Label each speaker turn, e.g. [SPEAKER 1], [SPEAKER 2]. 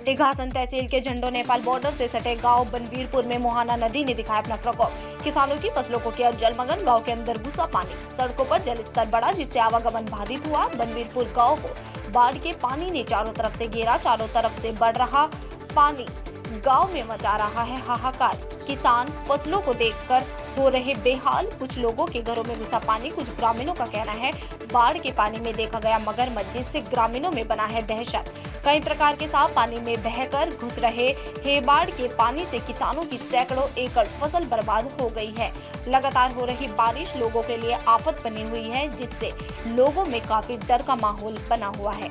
[SPEAKER 1] घासन तहसील के झंडो नेपाल बॉर्डर से सटे गांव बनवीरपुर में मोहाना नदी ने दिखाया अपना प्रकोप। किसानों की फसलों को किया जलमग्न। गांव के अंदर घुसा पानी, सड़कों पर जल स्तर बढ़ा जिससे आवागमन बाधित हुआ। बनवीरपुर गांव को बाढ़ के पानी ने चारों तरफ से घेरा। चारों तरफ से बढ़ रहा पानी गांव में मचा रहा है हाहाकार। किसान फसलों को देखकर हो रहे बेहाल। कुछ लोगों के घरों में घुसा पानी। कुछ ग्रामीणों का कहना है बाढ़ के पानी में देखा गया मगरमच्छ, जिससे ग्रामीणों में बना है दहशत। कई प्रकार के सांप पानी में बहकर घुस रहे हैं। बाढ़ के पानी से किसानों की सैकड़ों एकड़ फसल बर्बाद हो गई है। लगातार हो रही बारिश लोगों के लिए आफत बनी हुई है, जिससे लोगों में काफी डर का माहौल बना हुआ है।